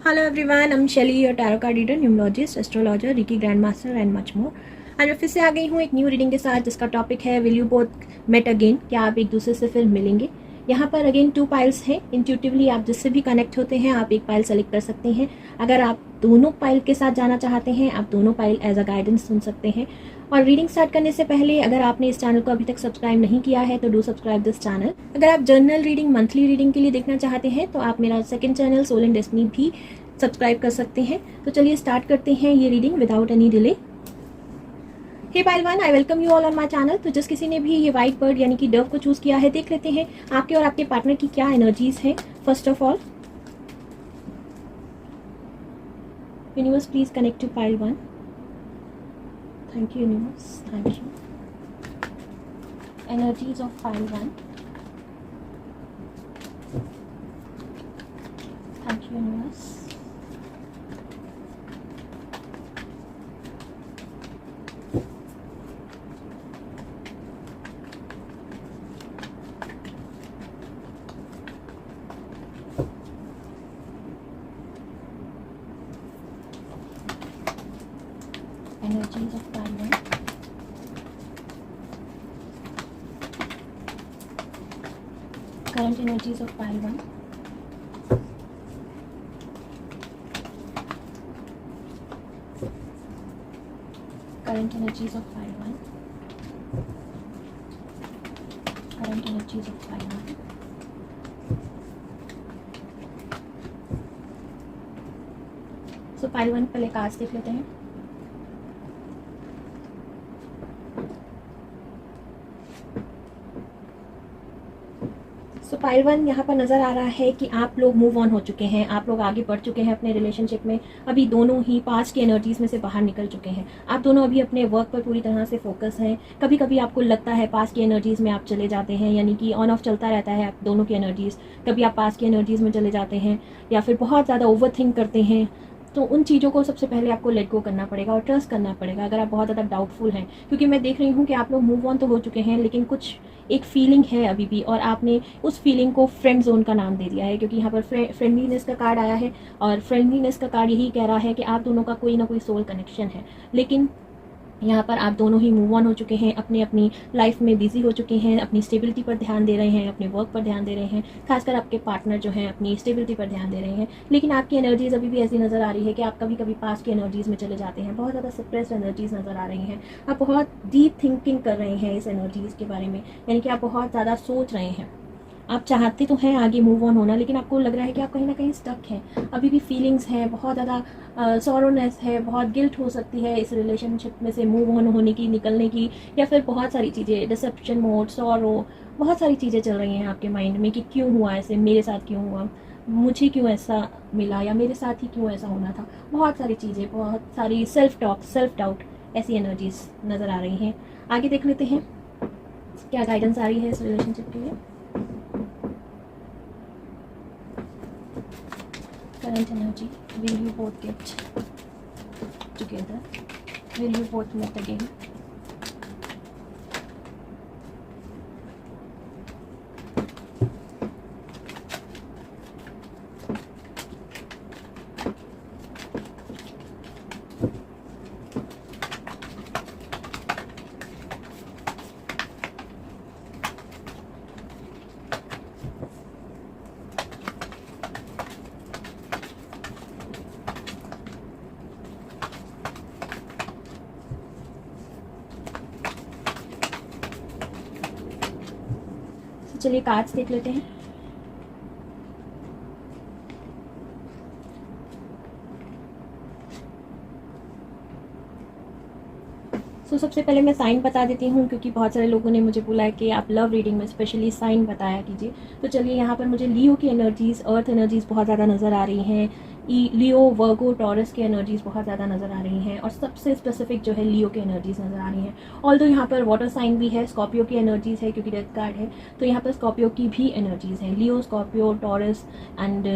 Hello everyone, I'm Shelly, your tarot card reader, numerologist, astrologer, Reiki grandmaster and much more. आज मैं फिर से आ गई हूँ एक न्यू रीडिंग के साथ जिसका टॉपिक है will you both met again, क्या आप एक दूसरे से फिर मिलेंगे। यहाँ पर अगेन 2 पाइल्स हैं। इंट्यूटिवली आप जिससे भी कनेक्ट होते हैं आप एक पाइल सेलेक्ट कर सकते हैं। अगर आप दोनों पाइल के साथ जाना चाहते हैं आप दोनों पाइल एज अ गाइडेंस सुन सकते हैं। और रीडिंग स्टार्ट करने से पहले अगर आपने इस चैनल को अभी तक सब्सक्राइब नहीं किया है तो डू सब्सक्राइब दिस चैनल। अगर आप जर्नल रीडिंग, मंथली रीडिंग के लिए देखना चाहते हैं तो आप मेरा second channel soul and destiny भी सब्सक्राइब कर सकते हैं। तो चलिए स्टार्ट करते हैं ये reading without any delay. Hey pile one, I welcome you all on my channel. तो जिस किसी ने भी ये वाइट बर्ड यानी कि डव को चूज किया है, देख लेते हैं आपके और आपके पार्टनर की क्या एनर्जीज हैं। First of all universe please connect to pile one. Thank you universe, thank you. Energies of pile one. Thank you universe. Energies of pile one. Current energies of pile one. Current energies of pile one. Current energies of pile one. So pile one पहले cards देख लेते हैं। सो pile one यहाँ पर नज़र आ रहा है कि आप लोग मूव ऑन हो चुके हैं, आप लोग आगे बढ़ चुके हैं अपने रिलेशनशिप में। अभी दोनों ही पास्ट की एनर्जीज में से बाहर निकल चुके हैं। आप दोनों अभी अपने वर्क पर पूरी तरह से फोकस हैं। कभी कभी आपको लगता है पास्ट की एनर्जीज में आप चले जाते हैं, यानी कि ऑन ऑफ चलता रहता है आप दोनों की एनर्जीज। कभी आप पास्ट की एनर्जीज में चले जाते हैं या फिर बहुत ज़्यादा ओवर थिंक करते हैं। तो उन चीज़ों को सबसे पहले आपको लेट गो करना पड़ेगा और ट्रस्ट करना पड़ेगा अगर आप बहुत ज़्यादा डाउटफुल हैं, क्योंकि मैं देख रही हूँ कि आप लोग मूव ऑन तो हो चुके हैं लेकिन कुछ एक फीलिंग है अभी भी, और आपने उस फीलिंग को फ्रेंड जोन का नाम दे दिया है, क्योंकि यहाँ पर फ्रेंडलीनेस का कार्ड आया है और फ्रेंडलीनेस का कार्ड यही कह रहा है कि आप दोनों का कोई ना कोई सोल कनेक्शन है। लेकिन यहाँ पर आप दोनों ही मूव ऑन हो चुके हैं, अपनी अपनी लाइफ में बिजी हो चुके हैं, अपनी स्टेबिलिटी पर ध्यान दे रहे हैं, अपने वर्क पर ध्यान दे रहे हैं। खासकर आपके पार्टनर जो हैं अपनी स्टेबिलिटी पर ध्यान दे रहे हैं। लेकिन आपकी एनर्जीज अभी भी ऐसी नज़र आ रही है कि आप कभी कभी पास्ट की एनर्जीज में चले जाते हैं। बहुत ज़्यादा सप्रेस्ड एनर्जीज नज़र आ रही हैं। आप बहुत डीप थिंकिंग कर रहे हैं इस एनर्जीज के बारे में, यानी कि आप बहुत ज़्यादा सोच रहे हैं। आप चाहते तो हैं आगे मूव ऑन होना, लेकिन आपको लग रहा है कि आप कहीं ना कहीं स्टक हैं। अभी भी फीलिंग्स हैं, बहुत ज़्यादा सॉरोनेस है, बहुत गिल्ट हो सकती है इस रिलेशनशिप में से मूव ऑन होने की, निकलने की, या फिर बहुत सारी चीज़ें, डिसेप्शन मोड, सॉरो, बहुत सारी चीज़ें चल रही हैं आपके माइंड में कि क्यों हुआ ऐसे, मेरे साथ क्यों हुआ, मुझे क्यों ऐसा मिला, या मेरे साथ ही क्यों ऐसा होना था। बहुत सारी चीज़ें, बहुत सारी सेल्फ टॉक, सेल्फ डाउट, ऐसी एनर्जीज नज़र आ रही हैं। आगे देख लेते हैं क्या गाइडेंस आ रही है इस रिलेशनशिप के लिए। Current energy, will you both get together? Will you both meet again? चलिए कार्ड्स देख लेते हैं। सबसे पहले मैं साइन बता देती हूँ, क्योंकि बहुत सारे लोगों ने मुझे बोला है कि आप लव रीडिंग में स्पेशली साइन बताया कीजिए। तो चलिए यहाँ पर मुझे लियो की एनर्जीज, अर्थ एनर्जीज बहुत ज़्यादा नज़र आ रही हैं। लियो, वर्गो, टॉरस की एनर्जीज बहुत ज़्यादा नज़र आ रही हैं, और सबसे स्पेसिफिक जो है लियो की एनर्जीज नज़र आ रही हैं। ऑल्दो यहाँ पर वाटर साइन भी है, स्कॉर्पियो की एनर्जीज है क्योंकि डेथ कार्ड है, तो यहाँ पर स्कॉर्पियो की भी एनर्जीज हैं। लियो, स्कॉर्पियो, टॉरस एंड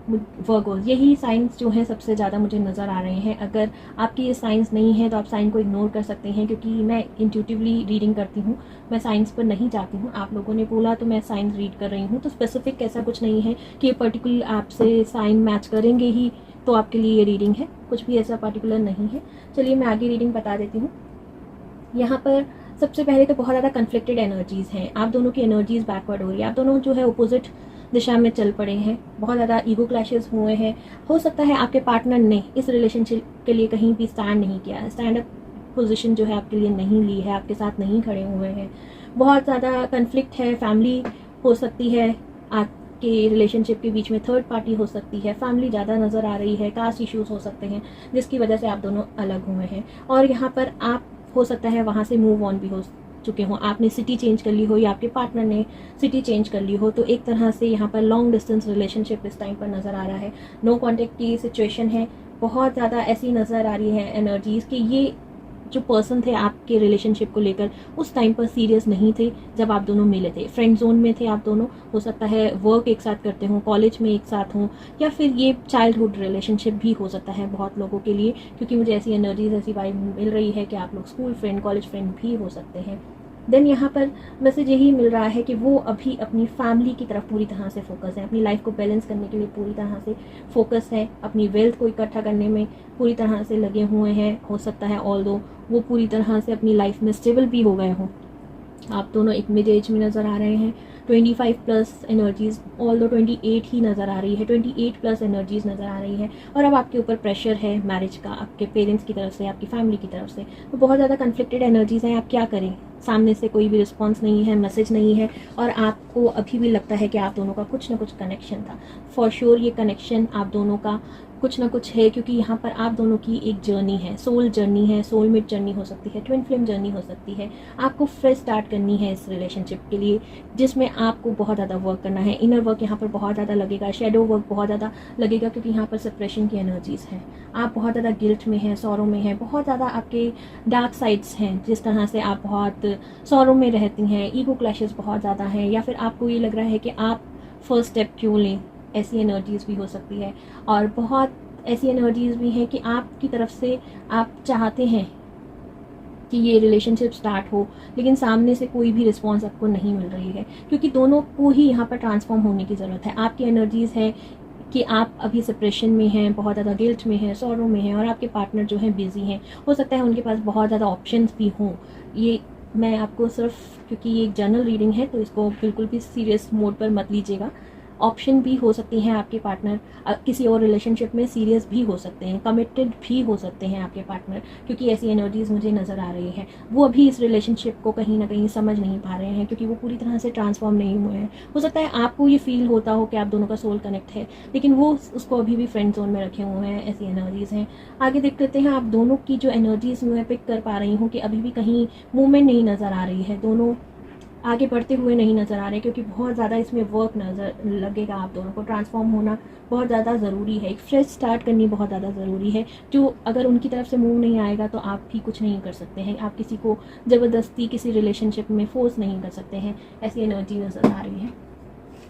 वर्गोस, यही साइंस जो है सबसे ज़्यादा मुझे नज़र आ रहे हैं। अगर आपकी ये साइंस नहीं है तो आप साइन को इग्नोर कर सकते हैं, क्योंकि मैं इंट्यूटिवली रीडिंग करती हूँ, मैं साइंस पर नहीं जाती हूँ। आप लोगों ने बोला तो मैं साइंस रीड कर रही हूँ, तो स्पेसिफिक ऐसा कुछ नहीं है कि ये पर्टिकुलर आपसे साइन मैच करेंगे ही तो आपके लिए ये रीडिंग है, कुछ भी ऐसा पर्टिकुलर नहीं है। चलिए मैं आगे रीडिंग बता देती हूँ। यहाँ पर सबसे पहले तो बहुत ज़्यादा कन्फ्लिक्टेड एनर्जीज़ हैं, आप दोनों की एनर्जीज़ बैकवर्ड हो रही है, आप दोनों जो है अपोजिट दिशा में चल पड़े हैं, बहुत ज़्यादा ईगो क्लैशेस हुए हैं। हो सकता है आपके पार्टनर ने इस रिलेशनशिप के लिए कहीं भी स्टैंड नहीं किया है, स्टैंड अप पोजीशन जो है आपके लिए नहीं ली है, आपके साथ नहीं खड़े हुए हैं। बहुत ज़्यादा कन्फ्लिक्ट है, फैमिली हो सकती है आपके रिलेशनशिप के बीच में, थर्ड पार्टी हो सकती है, फैमिली ज़्यादा नज़र आ रही है, कास्ट इश्यूज़ हो सकते हैं जिसकी वजह से आप दोनों अलग हुए हैं। और यहाँ पर आप हो सकता है वहाँ से मूव ऑन भी हो चुके हो, आपने सिटी चेंज कर ली हो या आपके पार्टनर ने सिटी चेंज कर ली हो। तो एक तरह से यहाँ पर लॉन्ग डिस्टेंस रिलेशनशिप इस टाइम पर नज़र आ रहा है, नो कॉन्टेक्ट की सिचुएशन है। बहुत ज़्यादा ऐसी नज़र आ रही है एनर्जीज़ कि ये जो पर्सन थे आपके रिलेशनशिप को लेकर उस टाइम पर सीरियस नहीं थे जब आप दोनों मिले थे, फ्रेंड जोन में थे आप दोनों। हो सकता है वर्क एक साथ करते हों, कॉलेज में एक साथ हों, या फिर ये चाइल्डहुड रिलेशनशिप भी हो सकता है बहुत लोगों के लिए, क्योंकि मुझे ऐसी एनर्जीज ऐसी वाइब मिल रही है कि आप लोग स्कूल फ्रेंड, कॉलेज फ्रेंड भी हो सकते हैं। देन यहाँ पर मैसेज यही मिल रहा है कि वो अभी अपनी फैमिली की तरफ पूरी तरह से फोकस है, अपनी लाइफ को बैलेंस करने के लिए पूरी तरह से फोकस है, अपनी वेल्थ को इकट्ठा करने में पूरी तरह से लगे हुए हैं। हो सकता है ऑल्दो वो पूरी तरह से अपनी लाइफ में स्टेबल भी हो गए हों। आप दोनों एक मिड एज में नज़र आ रहे हैं, 25 प्लस एनर्जीज़, ऑल्दो 28 ही नज़र आ रही है, 28 प्लस एनर्जीज़ नज़र आ रही है। और अब आपके ऊपर प्रेशर है मैरिज का, आपके पेरेंट्स की तरफ से, आपकी फैमिली की तरफ से। तो बहुत ज़्यादा कन्फ्लिक्टेड एनर्जीज़ हैं। आप क्या करें, सामने से कोई भी रिस्पॉन्स नहीं है, मैसेज नहीं है, और आपको अभी भी लगता है कि आप दोनों का कुछ ना कुछ कनेक्शन था। फॉर श्योर ये कनेक्शन आप दोनों का कुछ ना कुछ है, क्योंकि यहाँ पर आप दोनों की एक जर्नी है, सोल जर्नी है, सोलमेट जर्नी हो सकती है, ट्विन फ्लेम जर्नी हो सकती है। आपको फ्रेश स्टार्ट करनी है इस रिलेशनशिप के लिए, जिसमें आपको बहुत ज़्यादा वर्क करना है। इनर वर्क यहाँ पर बहुत ज़्यादा लगेगा, शेडो वर्क बहुत ज़्यादा लगेगा, क्योंकि यहाँ पर सेपरेशन की एनर्जीज़ हैं। आप बहुत ज़्यादा गिल्ट में हैं, सौरों में हैं, बहुत ज़्यादा आपके डार्क साइड्स हैं, जिस तरह से आप बहुत सौरों में रहती हैं, ईगो क्लैशेस बहुत ज़्यादा हैं, या फिर आपको ये लग रहा है कि आप फर्स्ट स्टेप क्यों लें, ऐसी एनर्जीज़ भी हो सकती है। और बहुत ऐसी एनर्जीज़ भी हैं कि आपकी तरफ से आप चाहते हैं कि ये रिलेशनशिप स्टार्ट हो, लेकिन सामने से कोई भी रिस्पॉन्स आपको नहीं मिल रही है, क्योंकि दोनों को ही यहाँ पर ट्रांसफॉर्म होने की ज़रूरत है। आपकी एनर्जीज़ है कि आप अभी सेपरेशन में हैं, बहुत ज़्यादा गिल्ट में हैं, सॉरो में हैं, और आपके पार्टनर जो हैं बिजी हैं। हो सकता है उनके पास बहुत ज़्यादा ऑप्शंस भी हों। ये मैं आपको सिर्फ, क्योंकि ये एक जनरल रीडिंग है तो इसको बिल्कुल भी सीरियस मोड पर मत लीजिएगा। ऑप्शन भी हो सकती हैं आपके पार्टनर, किसी और रिलेशनशिप में सीरियस भी हो सकते हैं, कमिटेड भी हो सकते हैं आपके पार्टनर, क्योंकि ऐसी एनर्जीज़ मुझे नज़र आ रही हैं। वो अभी इस रिलेशनशिप को कहीं ना कहीं समझ नहीं पा रहे हैं, क्योंकि वो पूरी तरह से ट्रांसफॉर्म नहीं हुए हैं। हो सकता है आपको ये फील होता हो कि आप दोनों का सोल कनेक्ट है, लेकिन वो उसको अभी भी फ्रेंड जोन में रखे हुए हैं। ऐसी एनर्जीज़ हैं। आगे देख लेते हैं, आप दोनों की जो एनर्जीज़ मैं पिक कर पा रही हूँ कि अभी भी कहीं मूवमेंट नहीं नज़र आ रही है, दोनों आगे बढ़ते हुए नहीं नज़र आ रहे, क्योंकि बहुत ज़्यादा इसमें वर्क नज़र लगेगा। आप दोनों को ट्रांसफॉर्म होना बहुत ज़्यादा ज़रूरी है, एक फ्रेश स्टार्ट करनी बहुत ज़्यादा ज़रूरी है। जो अगर उनकी तरफ से मूव नहीं आएगा तो आप भी कुछ नहीं कर सकते हैं, आप किसी को ज़बरदस्ती किसी रिलेशनशिप में फोर्स नहीं कर सकते हैं। ऐसी एनर्जी नज़र आ रही है।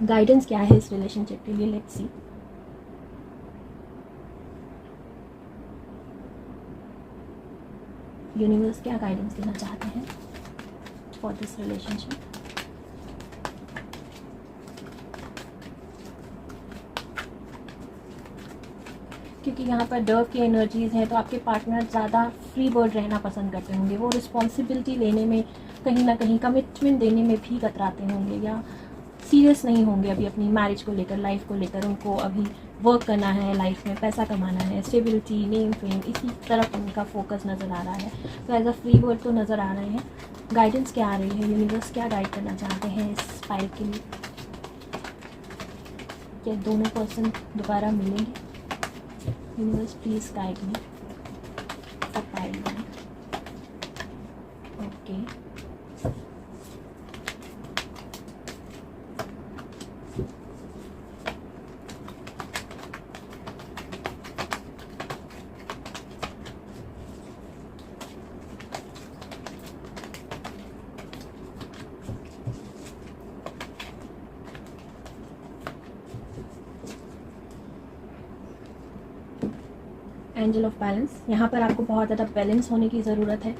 गाइडेंस क्या है इस रिलेशनशिप के लिए, लेट्स सी। यूनिवर्स क्या गाइडेंस देना चाहते हैं फॉर दिस रिलेशनशिप। क्योंकि यहाँ पर डर्व की एनर्जीज़ हैं, तो आपके पार्टनर ज़्यादा फ्री बर्ड रहना पसंद करते होंगे। वो रिस्पॉन्सिबिलिटी लेने में कहीं ना कहीं, कमिटमेंट देने में भी कतराते होंगे, या सीरियस नहीं होंगे अभी अपनी मैरिज को लेकर, लाइफ को लेकर। उनको अभी वर्क करना है, लाइफ में पैसा कमाना है, स्टेबिलिटी, नेम फेम, इसी तरफ उनका फोकस नज़र आ रहा है। तो एज अ फ्री बर्ड तो नज़र आ रहे हैं। गाइडेंस क्या आ रही है, यूनिवर्स क्या गाइड करना चाहते हैं इस फाइल के लिए। क्या दोनों पर्सन दोबारा मिलेंगे? Universe please guide me for file 1। Okay, angel of balance. यहाँ पर आपको बहुत ज़्यादा बैलेंस होने की ज़रूरत है।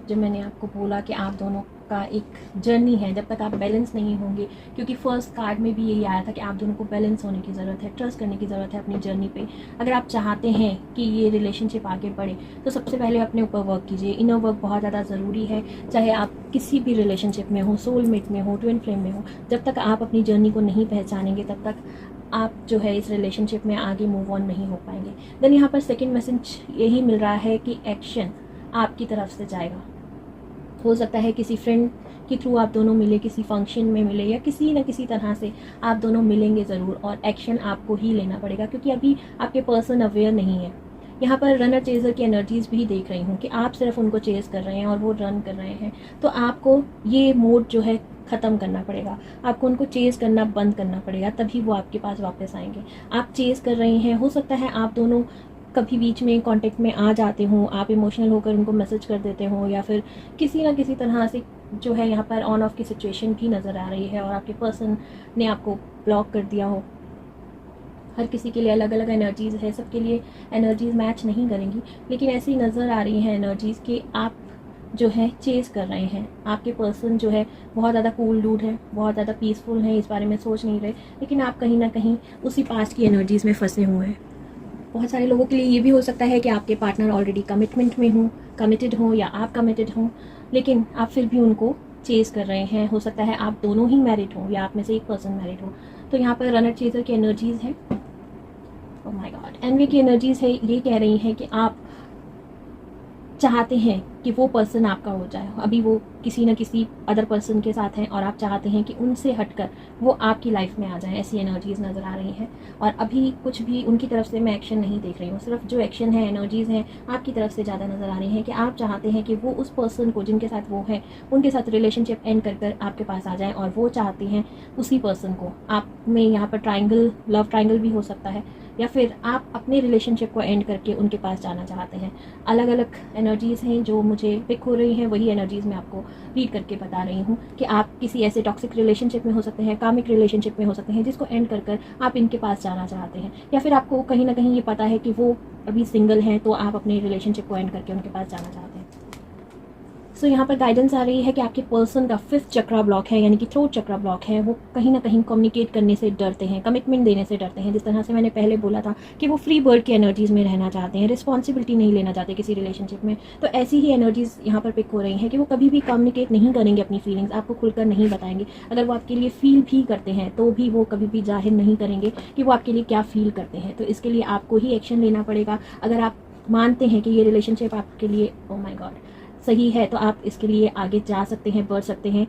जो मैंने आपको बोला कि आप दोनों का एक जर्नी है, जब तक आप बैलेंस नहीं होंगे, क्योंकि फर्स्ट कार्ड में भी यही आया था कि आप दोनों को बैलेंस होने की ज़रूरत है, ट्रस्ट करने की ज़रूरत है अपनी जर्नी पे। अगर आप चाहते हैं कि ये रिलेशनशिप आगे बढ़े तो सबसे पहले अपने ऊपर वर्क कीजिए। इनर वर्क बहुत ज़्यादा ज़रूरी है, चाहे आप किसी भी रिलेशनशिप में हो, सोलमेट में हो, ट्विन फ्लेम में हो। जब तक आप अपनी जर्नी को नहीं पहचानेंगे तब तक आप जो है इस रिलेशनशिप में आगे मूव ऑन नहीं हो पाएंगे। देन यहाँ पर सेकेंड मैसेज यही मिल रहा है कि एक्शन आपकी तरफ से जाएगा। हो सकता है किसी फ्रेंड के थ्रू आप दोनों मिले, किसी फंक्शन में मिले, या किसी न किसी तरह से आप दोनों मिलेंगे ज़रूर, और एक्शन आपको ही लेना पड़ेगा क्योंकि अभी आपके पर्सन अवेयर नहीं है। यहाँ पर रनर चेजर की एनर्जीज भी देख रही हूँ कि आप सिर्फ उनको चेज कर रहे हैं और वो रन कर रहे हैं। तो आपको ये मोड जो है ख़त्म करना पड़ेगा, आपको उनको चेज करना बंद करना पड़ेगा, तभी वो आपके पास वापस आएंगे। आप चेज कर रहे हैं, हो सकता है आप दोनों कभी बीच में कांटेक्ट में आ जाते हो, आप इमोशनल होकर उनको मैसेज कर देते हो, या फिर किसी ना किसी तरह से जो है यहाँ पर ऑन ऑफ की सिचुएशन भी नज़र आ रही है और आपके पर्सन ने आपको ब्लॉक कर दिया हो। हर किसी के लिए अलग अलग एनर्जीज़ है, सबके लिए एनर्जीज़ मैच नहीं करेंगी, लेकिन ऐसी नज़र आ रही हैं एनर्जीज़ कि आप जो है चेस कर रहे हैं। आपके पर्सन जो है बहुत ज़्यादा कूल डूड है, बहुत ज़्यादा पीसफुल है, इस बारे में सोच नहीं रहे, लेकिन आप कहीं ना कहीं उसी पास्ट की एनर्जीज़ में फंसे हुए हैं। बहुत सारे लोगों के लिए ये भी हो सकता है कि आपके पार्टनर ऑलरेडी कमिटमेंट में हो, कमिटेड हो, या आप कमिटेड हो, लेकिन आप फिर भी उनको चेस कर रहे हैं। हो सकता है आप दोनों ही मैरिड हो या आप में से एक पर्सन मैरिड हो। तो यहाँ पर रनर चेजर की एनर्जीज़ है, ओह माय गॉड, एनवी की एनर्जीज़ है, ये कह रही हैं कि आप चाहते हैं कि वो पर्सन आपका हो जाए। अभी वो किसी न किसी अदर पर्सन के साथ हैं और आप चाहते हैं कि उनसे हटकर वो आपकी लाइफ में आ जाएं। ऐसी एनर्जीज़ नज़र आ रही हैं और अभी कुछ भी उनकी तरफ से मैं एक्शन नहीं देख रही हूँ। सिर्फ जो एक्शन है, एनर्जीज़ हैं, आपकी तरफ से ज़्यादा नज़र आ रही हैं कि आप चाहते हैं कि वो उस पर्सन को जिनके साथ वो है उनके साथ रिलेशनशिप एंड कर कर आपके पास आ जाएँ, और वो चाहती हैं उसी पर्सन को। आप में यहाँ पर ट्राइंगल, लव ट्राइंगल भी हो सकता है, या फिर आप अपने रिलेशनशिप को एंड करके उनके पास जाना चाहते हैं। अलग अलग एनर्जीज़ हैं जो मुझे पिक हो रही हैं, वही एनर्जीज़ मैं आपको रीड करके बता रही हूँ कि आप किसी ऐसे टॉक्सिक रिलेशनशिप में हो सकते हैं, कामिक रिलेशनशिप में हो सकते हैं, जिसको एंड कर कर आप इनके पास जाना चाहते हैं, या फिर आपको कहीं ना कहीं ये पता है कि वो अभी सिंगल हैं, तो आप अपने रिलेशनशिप को एंड करके उनके पास जाना चाहते हैं। सो यहाँ पर गाइडेंस आ रही है कि आपके पर्सन का 5th चक्रा ब्लॉक है, यानी कि थ्रोट चक्रा ब्लॉक है। वो कहीं ना कहीं कम्युनिकेट करने से डरते हैं, कमिटमेंट देने से डरते हैं। जिस तरह से मैंने पहले बोला था कि वो फ्री बर्ड की एनर्जीज़ में रहना चाहते हैं, रिस्पॉन्सिबिलिटी नहीं लेना चाहते किसी रिलेशनशिप में। तो ऐसी ही एनर्जीज़ यहाँ पर पिक हो रही हैं कि वो कभी भी कम्युनिकेट नहीं करेंगे अपनी फीलिंग्स, आपको खुलकर नहीं बताएंगे। अगर वो आपके लिए फील भी करते हैं तो भी वो कभी भी जाहिर नहीं करेंगे कि वो आपके लिए क्या फील करते हैं। तो इसके लिए आपको ही एक्शन लेना पड़ेगा। अगर आप मानते हैं कि ये रिलेशनशिप आपके लिए, ओह माय गॉड, सही है, तो आप इसके लिए आगे जा सकते हैं, बढ़ सकते हैं।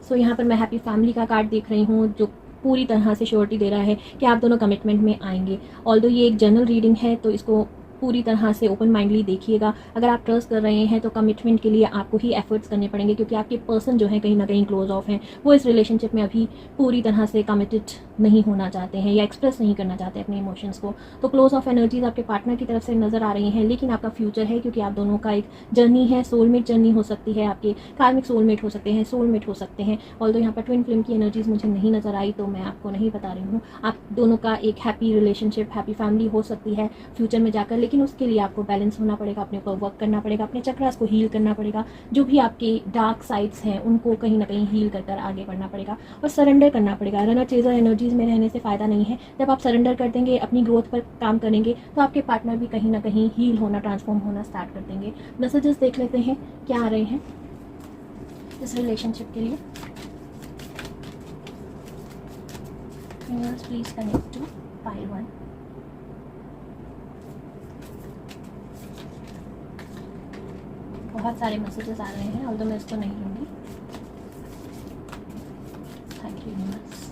सो यहाँ पर मैं हैप्पी फैमिली का कार्ड देख रही हूँ जो पूरी तरह से श्योरिटी दे रहा है कि आप दोनों कमिटमेंट में आएंगे। ऑल्दो ये एक जनरल रीडिंग है तो इसको पूरी तरह से ओपन माइंडली देखिएगा। अगर आप ट्रस्ट कर रहे हैं तो कमिटमेंट के लिए आपको ही एफर्ट्स करने पड़ेंगे, क्योंकि आपके पर्सन जो है कहीं ना कहीं क्लोज ऑफ हैं, वो इस रिलेशनशिप में अभी पूरी तरह से कमिटेड नहीं होना चाहते हैं या एक्सप्रेस नहीं करना चाहते अपने इमोशंस को। तो क्लोज ऑफ एनर्जीज आपके पार्टनर की तरफ से नज़र आ रही हैं, लेकिन आपका फ्यूचर है, क्योंकि आप दोनों का एक जर्नी है, सोलमेट जर्नी हो सकती है, आपके कार्मिक सोलमेट हो सकते हैं, सोलमेट हो सकते हैं। ऑल्दो यहाँ पर ट्विन फ्लेम की एनर्जीज मुझे नहीं नज़र आई तो मैं आपको नहीं बता रही हूँ। आप दोनों का एक हैप्पी रिलेशनशिप, हैप्पी फैमिली हो सकती है फ्यूचर में जाकर, लेकिन उसके लिए आपको बैलेंस होना पड़ेगा, अपने ऊपर वर्क करना पड़ेगा, अपने चक्रास को हील करना पड़ेगा, जो भी आपके डार्क साइड्स हैं उनको कहीं ना कहीं हील कर कर आगे बढ़ना पड़ेगा और सरेंडर करना पड़ेगा। रनर चेजर एनर्जीज में रहने से फ़ायदा नहीं है। जब आप सरेंडर कर देंगे, अपनी ग्रोथ पर काम करेंगे, तो आपके पार्टनर भी कहीं ना कहीं हील होना, ट्रांसफॉर्म होना स्टार्ट कर देंगे। मैसेजेस देख लेते हैं क्या आ रहे हैं इस रिलेशनशिप के लिए। Please connect to pile 1। बहुत सारे मैसेजेस आ रहे हैं, ऑल्दो मैं इसको नहीं लूँगी। Thank you universe.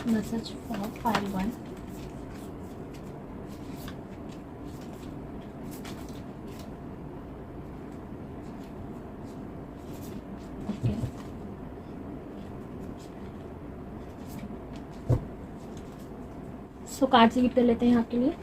Message for pile 1। So cards read कर लेते हैं आपके लिए।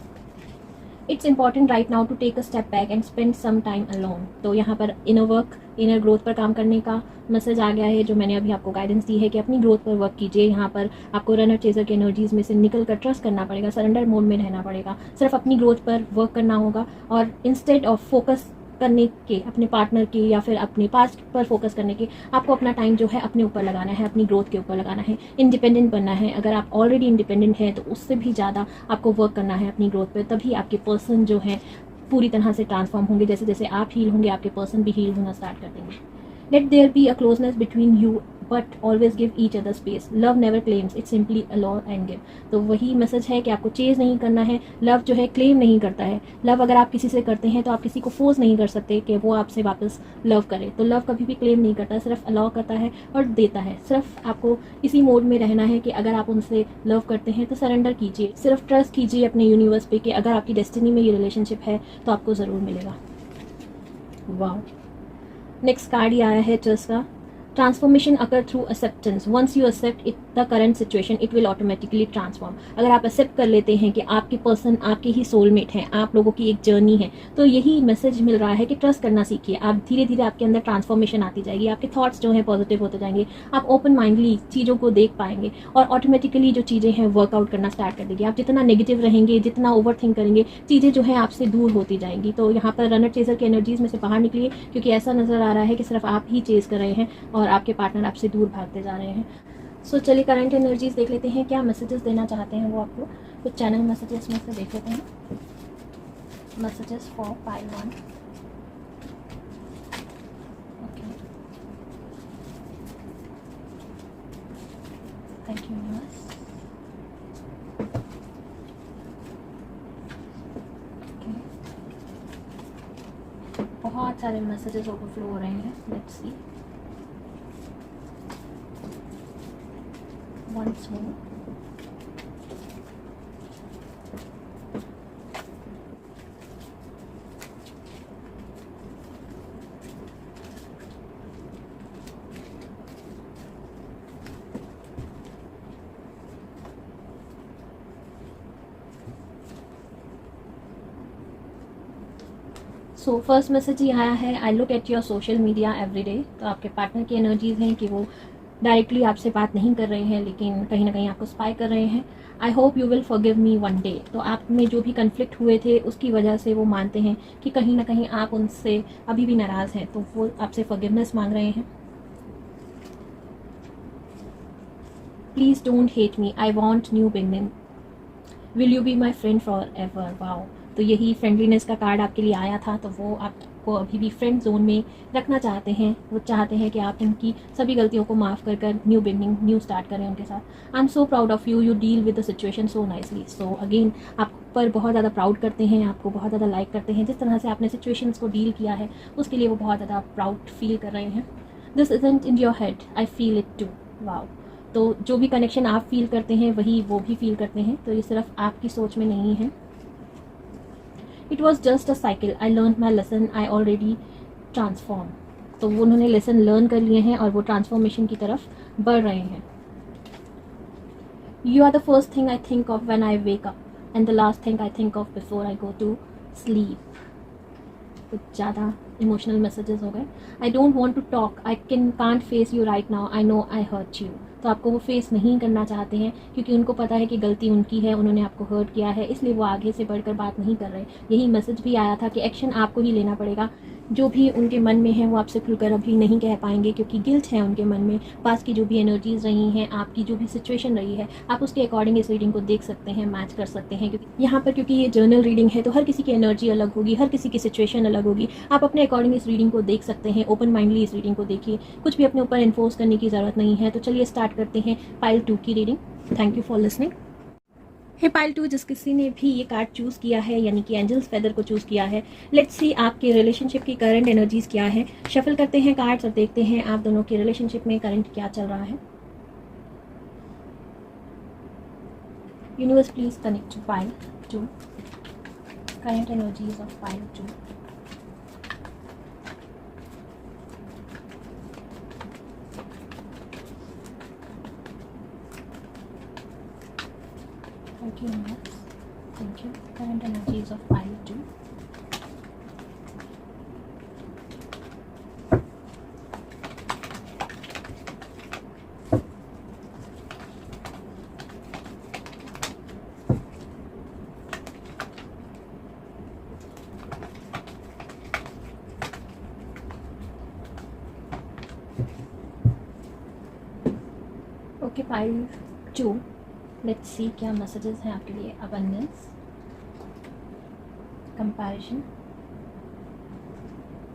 It's important right now to take a step back and spend some time alone. तो यहाँ पर इनर वर्क इनर ग्रोथ पर काम करने का मैसेज आ गया है, जो मैंने अभी आपको गाइडेंस दी है कि अपनी ग्रोथ पर वर्क कीजिए। यहाँ पर आपको रनर चेजर की एनर्जीज़ में से निकल कर ट्रस्ट करना पड़ेगा, सरेंडर मोड में रहना पड़ेगा, सिर्फ अपनी ग्रोथ पर वर्क करना होगा। और इंस्टेड ऑफ फोकस करने के अपने पार्टनर के या फिर अपने पास्ट पर फोकस करने के, आपको अपना टाइम जो है अपने ऊपर लगाना है, अपनी ग्रोथ के ऊपर लगाना है, इंडिपेंडेंट बनना है। अगर आप ऑलरेडी इंडिपेंडेंट हैं तो उससे भी ज़्यादा आपको वर्क करना है अपनी ग्रोथ पर, तभी आपके पर्सन जो है पूरी तरह से ट्रांसफॉर्म होंगे। जैसे जैसे आप हील होंगे, आपके पर्सन भी हील होना स्टार्ट कर देंगे। Late there be a closeness between you but always give each other space. Love never claims, it simply aloe and give. तो वही मैसेज है कि आपको चेज नहीं करना है। लव जो है क्लेम नहीं करता है। लव अगर आप किसी से करते हैं तो आप किसी को फोर्स नहीं कर सकते कि वो आपसे वापस लव करे। तो लव कभी भी क्लेम नहीं करता, सिर्फ अलाउ करता है और देता है। सिर्फ आपको इसी मोड में रहना है कि अगर आप उनसे लव करते हैं तो सरेंडर कीजिए, सिर्फ ट्रस्ट कीजिए अपने यूनिवर्स पे कि अगर आपकी डेस्टिनी में ये रिलेशनशिप है तो आपको ज़रूर मिलेगा। वाह, नेक्स्ट कार्ड ये आया है ट्रस्ट का। Transformation occur through acceptance. Once you accept it the current situation it will automatically transform. अगर आप एक्सेप्ट कर लेते हैं कि आपके पर्सन आपके ही सोलमेट हैं, आप लोगों की एक जर्नी है, तो यही मैसेज मिल रहा है कि ट्रस्ट करना सीखिए। आप धीरे धीरे आपके अंदर ट्रांसफॉर्मेशन आती जाएगी, आपके थॉट्स जो हैं पॉजिटिव होते जाएंगे, आप ओपन माइंडली चीज़ों को देख पाएंगे और ऑटोमेटिकली जो चीज़ें हैं वर्कआउट करना स्टार्ट कर देंगे। आप जितना नेगेटिव रहेंगे, जितना ओवर थिंक करेंगे, चीज़ें जो है आपसे दूर होती जाएंगी। तो यहाँ पर रनर चेजर की एनर्जीज में से बाहर निकलिए, क्योंकि ऐसा नजर आ रहा है कि सिर्फ आप ही चेज कर रहे हैं और आपके पार्टनर आपसे दूर भागते जा रहे हैं। सो चलिए करंट एनर्जीज देख लेते हैं, क्या मैसेजेस देना चाहते हैं वो आपको। कुछ चैनल मैसेजेस में से देख लेते हैं। Messages for pile 1। Okay, thank you universe. बहुत सारे मैसेजेस ओवरफ्लो हो रहे हैं। Let's see once more. So first message ये आया है, I look at your social media every day. तो आपके पार्टनर की एनर्जीज हैं कि वो डायरेक्टली आपसे बात नहीं कर रहे हैं, लेकिन कहीं ना कहीं आपको स्पाई कर रहे हैं। I hope you will forgive me one day. तो आप में जो भी कन्फ्लिक्ट हुए थे उसकी वजह से वो मानते हैं कि कहीं ना कहीं आप उनसे अभी भी नाराज़ हैं, तो वो आपसे फॉरगिवनेस मांग रहे हैं। Please don't hate me, I want new beginning, will you be my friend for ever. Wow, तो यही फ्रेंडलीनेस का कार्ड आपके लिए आया था। तो वो आपको अभी भी फ्रेंड जोन में रखना चाहते हैं। वो चाहते हैं कि आप उनकी सभी गलतियों को माफ़ कर कर न्यू बिगनिंग, न्यू स्टार्ट करें उनके साथ। I am so proud of you, you deal with the situation so nicely. So again आप पर बहुत ज़्यादा प्राउड करते हैं, आपको बहुत ज़्यादा लाइक करते हैं। जिस तरह से आपने सिचुएशंस को डील किया है उसके लिए वो बहुत ज़्यादा प्राउड फील कर रहे हैं। This isn't in your head, I feel it to. Wow, तो जो भी कनेक्शन आप फील करते हैं वही वो भी फील करते हैं। तो ये सिर्फ आपकी सोच में नहीं है। It was just a cycle, I learn my lesson, I already transform. तो वो उन्होंने लेसन लर्न कर लिए हैं और वो ट्रांसफॉर्मेशन की तरफ बढ़ रहे हैं। You are the first thing I think of when I wake up and the last thing I think of before I go to sleep. कुछ ज़्यादा इमोशनल मैसेजेस हो गए। I don't want to talk, I can't face you right now, I know I hurt you. तो आपको वो face नहीं करना चाहते हैं क्योंकि उनको पता है कि गलती उनकी है, उन्होंने आपको हर्ट किया है, इसलिए वो आगे से बढ़कर बात नहीं कर रहे। यही मैसेज भी आया था कि एक्शन आपको ही लेना पड़ेगा। जो भी उनके मन में है वो आपसे खुलकर अभी नहीं कह पाएंगे, क्योंकि गिल्ट है उनके मन में। पास की जो भी एनर्जीज रही हैं, आपकी जो भी सिचुएशन रही है, आप उसके अकॉर्डिंग इस रीडिंग को देख सकते हैं, मैच कर सकते हैं। क्योंकि यहाँ पर क्योंकि ये जर्नल रीडिंग है तो हर किसी की एनर्जी अलग होगी, हर किसी की सिचुएशन अलग होगी। आप अपने अकॉर्डिंग इस रीडिंग को देख सकते हैं। ओपन माइंडली इस रीडिंग को देखिए, कुछ भी अपने ऊपर इन्फोर्स करने की ज़रूरत नहीं है। तो चलिए स्टार्ट करते हैं पाइल 2 की reading. Thank you for listening. Hey pile 2, जिस किसी ने भी ये कार्ड चूज़ किया है, यानी कि एंजल्स फेदर को चूज़ किया है, लेट्स सी आपके रिलेशनशिप की करंट एनर्जीज क्या है। शफल करते हैं कार्ड्स और देखते हैं आप दोनों के रिलेशनशिप में करंट क्या चल रहा है। Universe please connect to pile 2, current energies of pile 2। Thank you, universe. Thank you. Current energies of pile 2. Okay, pile 2, let's see क्या मैसेजेस हैं आपके लिए। Abundance, comparison,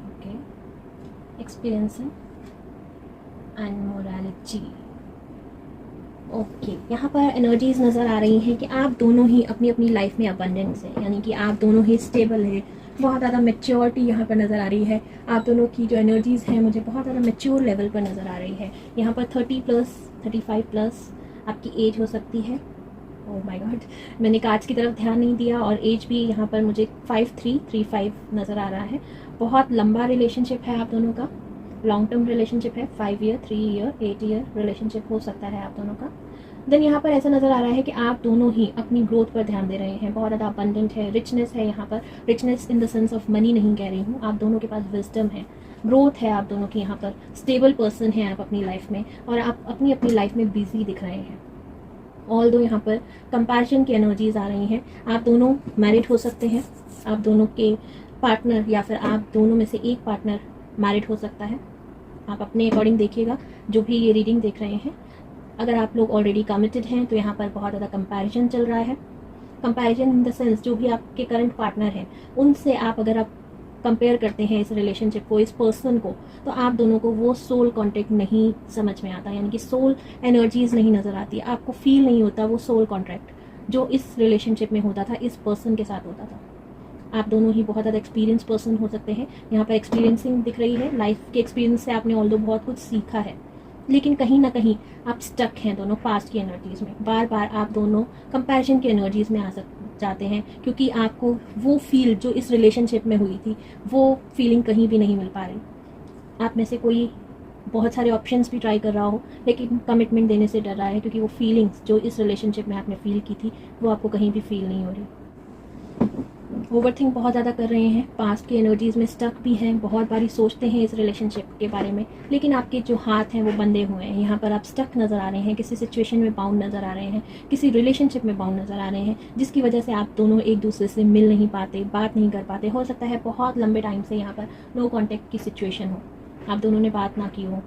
okay, experiencing and morality. Okay, यहाँ पर एनर्जीज नज़र आ रही हैं कि आप दोनों ही अपनी अपनी लाइफ में अबंडेंस हैं, यानी कि आप दोनों ही स्टेबल हैं। बहुत ज़्यादा मेच्योरिटी यहाँ पर नज़र आ रही है। आप दोनों की जो एनर्जीज़ हैं मुझे बहुत ज़्यादा मेच्योर लेवल पर नज़र आ रही है। यहाँ पर 30+, 35+ आपकी एज हो सकती है। ओह माय गॉड, मैंने कांच की तरफ ध्यान नहीं दिया, और एज भी यहाँ पर मुझे 5335 नज़र आ रहा है। बहुत लंबा रिलेशनशिप है आप दोनों का, लॉन्ग टर्म रिलेशनशिप है। 5 ईयर, 3 ईयर, 8 ईयर रिलेशनशिप हो सकता है आप दोनों का। देन यहाँ पर ऐसा नज़र आ रहा है कि आप दोनों ही अपनी ग्रोथ पर ध्यान दे रहे हैं। बहुत ज़्यादा अबंडेंट है, रिचनेस है यहाँ पर। Richness in the sense of money नहीं कह रही हूँ, आप दोनों के पास विजडम है, ग्रोथ है आप दोनों की यहाँ पर। स्टेबल पर्सन है आप अपनी लाइफ में, और आप अपनी अपनी लाइफ में बिजी दिख रहे हैं। ऑल दो यहाँ पर कंपैरिजन की एनर्जीज आ रही हैं। आप दोनों मैरिड हो सकते हैं, आप दोनों के पार्टनर या फिर आप दोनों में से एक पार्टनर मैरिड हो सकता है। आप अपने अकॉर्डिंग देखिएगा जो भी ये रीडिंग देख रहे हैं। अगर आप लोग ऑलरेडी कमिटेड हैं तो यहाँ पर बहुत ज़्यादा कंपैरिजन चल रहा है। कंपैरिजन इन द सेंस जो भी आपके करंट पार्टनर हैं उनसे आप अगर आप कंपेयर करते हैं इस रिलेशनशिप को, इस पर्सन को, तो आप दोनों को वो सोल कॉन्ट्रैक्ट नहीं समझ में आता, यानी कि सोल एनर्जीज नहीं नज़र आती, आपको फील नहीं होता वो सोल कॉन्ट्रैक्ट जो इस रिलेशनशिप में होता था, इस पर्सन के साथ होता था। आप दोनों ही बहुत ज़्यादा एक्सपीरियंस पर्सन हो सकते हैं। यहाँ पर एक्सपीरियंसिंग दिख रही है, लाइफ के एक्सपीरियंस से आपने ऑल्दो बहुत कुछ सीखा है, लेकिन कहीं ना कहीं आप स्टक हैं दोनों पास्ट की एनर्जीज़ में। बार बार आप दोनों कंपैरिजन की एनर्जीज़ में आ जाते हैं, क्योंकि आपको वो फील जो इस रिलेशनशिप में हुई थी वो फीलिंग कहीं भी नहीं मिल पा रही। आप में से कोई बहुत सारे ऑप्शंस भी ट्राई कर रहा हो, लेकिन कमिटमेंट देने से डर रहा है, क्योंकि वो फीलिंग्स जो इस रिलेशनशिप में आपने फील की थी वो आपको कहीं भी फील नहीं हो रही। ओवरथिंक बहुत ज़्यादा कर रहे हैं, पास्ट की एनर्जीज़ में स्टक भी हैं, बहुत बारी सोचते हैं इस रिलेशनशिप के बारे में, लेकिन आपके जो हाथ हैं वो बंधे हुए हैं। यहाँ पर आप स्टक नज़र आ रहे हैं, किसी सिचुएशन में बाउंड नज़र आ रहे हैं, किसी रिलेशनशिप में बाउंड नज़र आ रहे हैं, जिसकी वजह से आप दोनों एक दूसरे से मिल नहीं पाते, बात नहीं कर पाते। हो सकता है बहुत लंबे टाइम से यहाँ पर नो कॉन्टैक्ट की सिचुएशन हो, आप दोनों ने बात ना की हो,